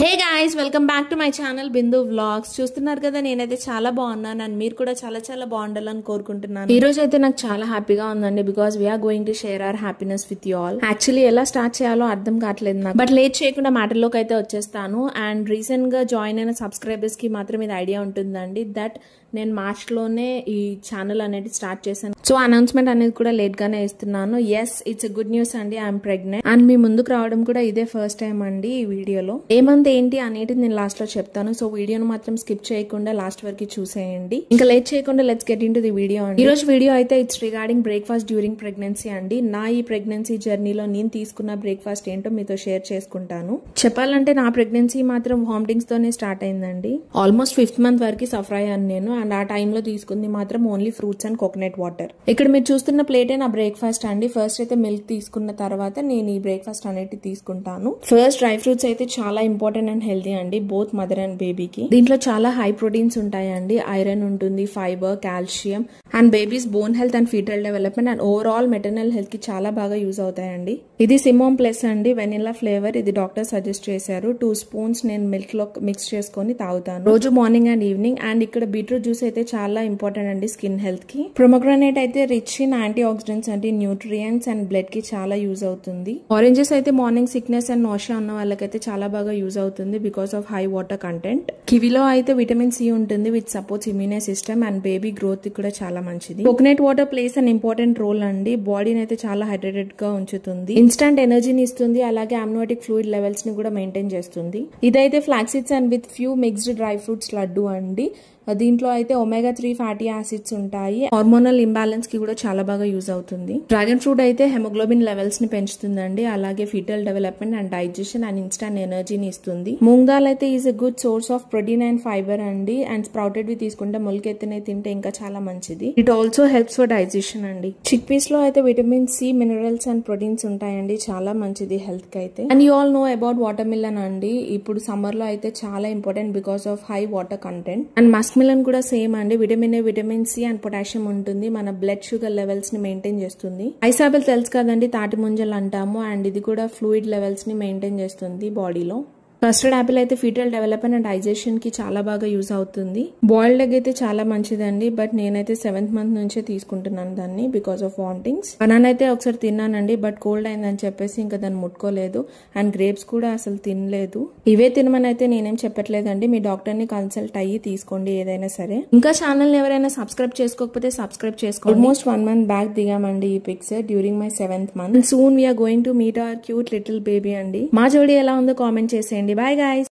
Hey guys, welcome back to my channel Bindu vlogs. చూస్తున్నారు కదా, నేనైతే చాలా బాగున్నాను అండ్ మీరు కూడా చాలా చాలా బాగుండాలని కోరుకుంటున్నాను. ఈ రోజు అయితే నాకు చాలా హ్యాపీగా ఉందండి, because we are going to share our happiness with you all. Actually ఎలా స్టార్ట్ చేయాలో అర్థం కావట్లేదు నాకు, బట్ లేట్ చేయకుండా మ్యాటర్లోకి అయితే వచ్చేస్తాను. అండ్ రీసెంట్ గా జాయిన్ అయిన సబ్స్క్రైబర్స్ కి మాత్రం ఇది ఐడియా ఉంటుందండి దట్ నేను మార్చ్ లోనే ఈ ఛానల్ అనేది స్టార్ట్ చేశాను. సో అనౌన్స్మెంట్ అనేది కూడా లేట్ గానే ఇస్తున్నాను. ఎస్, ఇట్స్ గుడ్ న్యూస్ అండి, ఐఎమ్ ప్రెగ్నెంట్. అండ్ మీ ముందుకు రావడం కూడా ఇదే ఫస్ట్ టైం అండి ఈ వీడియోలో. ఏమంత ఏంటి అనేది నేను లాస్ట్ లో చెప్తాను. సో వీడియోను మాత్రం స్కిప్ చేయకుండా లాస్ట్ వరకు చూసేయండి. ఇంకా లేట్ చేయకుండా let's get in to the video అండి. ఈ రోజు వీడియో అయితే it's regarding breakfast during pregnancy అండి. నా ఈ ప్రెగ్నెన్సీ జర్నీలో నేను తీసుకున్న బ్రేక్ఫాస్ట్ ఏంటో మీతో షేర్ చేసుకుంటాను. చెప్పాలంటే నా ప్రెగ్నెన్సీ మాత్రం వామిటింగ్స్ తోనే స్టార్ట్ అయిందండి. ఆల్మోస్ట్ 5th మంత్ వరకు సఫర్ అయ్యాను నేను. అండ్ ఆ టైంలో తీసుకుంది మాత్రం only fruits and coconut water. ఇక్కడ మీరు చూస్తున్న ప్లేటే నా బ్రేక్ఫాస్ట్ అండి. ఫస్ట్ అయితే మిల్క్ తీసుకున్న తర్వాత నేను ఈ బ్రేక్ఫాస్ట్ అనేది తీసుకుంటాను. ఫస్ట్ డ్రై ఫ్రూట్స్ అయితే చాలా ఇంపార్టెంట్ అండ్ హెల్తీ అండి, బోత్ మదర్ అండ్ బేబీకి. దీంట్లో చాలా హై ప్రోటీన్స్ ఉంటాయండి, ఐరన్ ఉంటుంది, fibre, calcium and baby's bone health and foetal development and overall maternal health కి చాలా బాగా యూజ్ అవుతాయండి. ఇది సిమోన్ ప్లస్ అండి, వెనిలా ఫ్లేవర్. ఇది డాక్టర్ సజెస్ట్ చేశారు. 2 స్పూన్స్ నేను మిల్క్ లో మిక్స్ చేసుకొని తాగుతాను రోజు మార్నింగ్ అండ్ ఈవినింగ్. అండ్ ఇక్కడ బీట్రూట్ జ్యూస్ అయితే చాలా ఇంపార్టెంట్ అండి స్కిన్ హెల్త్ కి. ప్రొమోగ్రానేట్ అయితే రిచ్ ఇన్ యాంటీ ఆక్సిడెంట్స్ అంటే న్యూట్రియంట్స్ అండ్ బ్లడ్ కి చాలా యూజ్ అవుతుంది. ఆరెంజెస్ అయితే మార్నింగ్ సిక్నెస్ అండ్ నోషియా ఉన్న వాళ్ళకైతే చాలా బాగా యూజ్ అవుతుంది because of high water content. కివిలో అయితే విటమిన్ సి ఉంటుంది which supports immune system and baby growth కూడా చాలా మంచిది. Coconut water plays an important role అండి. బాడీని అయితే చాలా హైడ్రేటెడ్ గా ఉంచుతుంది, ఇన్స్టంట్ ఎనర్జీని ఇస్తుంది, అలాగే అమ్నోటిక్ ఫ్లూయిడ్ లెవెల్స్ ని కూడా మెయింటైన్ చేస్తుంది. ఇదైతే flaxseeds and with few mixed dry fruits laddu అండి. దీంట్లో అయితే ఒమేగా 3 ఫ్యాటీ యాసిడ్స్ ఉంటాయి. హార్మోనల్ ఇంబ్యాలెన్స్ కి కూడా చాలా బాగా యూజ్ అవుతుంది. డ్రాగన్ ఫ్రూట్ అయితే హెమోగ్లోబిన్ లెవెల్స్ ని పెంచుతుందండి, అలాగే foetal development and digestion and instant ఎనర్జీని ఇస్తుంది. మూంగ్ దాల్ అయితే is a good source of protein and fibre అండి. అండ్ స్ప్రౌటెడ్ వి తీసుకుంటే మొలకెత్తినవి తింటే ఇంకా చాలా మంచిది. It also helps for digestion అండి. చిక్ పీస్ లో అయితే vitamin C, minerals and proteins ఉంటాయండి, చాలా మంచిది హెల్త్ కి అయితే. And you all know about watermelon అండి. ఇప్పుడు సమ్మర్ లో అయితే చాలా important because of high water content. And muskmelon కూడా సేమ్ అండి, vitamin A, vitamin C and potassium ఉంటుంది, మన బ్లడ్ షుగర్ లెవెల్స్ ని మెయింటైన్ చేస్తుంది. ఐస్ ఆపిల్ తెలుసు కదండి, తాటి ముంజలు అంటాము. అండ్ ఇది కూడా ఫ్లూయిడ్ లెవెల్స్ ని మెయింటైన్ చేస్తుంది బాడీలో. కస్టర్డ్ యాపిల్ అయితే ఫీటల్ డెవలప్మెంట్ అండ్ డైజెషన్ కి చాలా బాగా యూజ్ అవుతుంది. బాయిల్డ్ ఎగ్ అయితే చాలా మంచిదండి, బట్ నేనైతే 7th మంత్ నుంచే తీసుకుంటున్నాను దాన్ని బికాస్ ఆఫ్ వామిటింగ్స్. బనానా అయితే ఒకసారి తిన్నానండి, బట్ కోల్డ్ అయిందని చెప్పేసి ఇంకా దాన్ని ముట్టుకోలేదు. అండ్ గ్రేప్స్ కూడా అసలు తినలేదు. ఇవే తినమని అయితే నేనేం చెప్పట్లేదండి, మీ డాక్టర్ ని కన్సల్ట్ అయ్యి తీసుకోండి ఏదైనా సరే. ఇంకా ఛానల్ ఎవరైనా సబ్స్క్రైబ్ చేసుకోకపోతే సబ్స్క్రైబ్ చేసుకోండి. ఆల్మోస్ట్ 1 మంత్ బ్యాక్ దిగామండి ఈ pics during my 7th month. Soon we are going to meet our cute little baby అండి. మా జోడీ ఎలా ఉందో కామెంట్ చేసేయండి. Bye guys.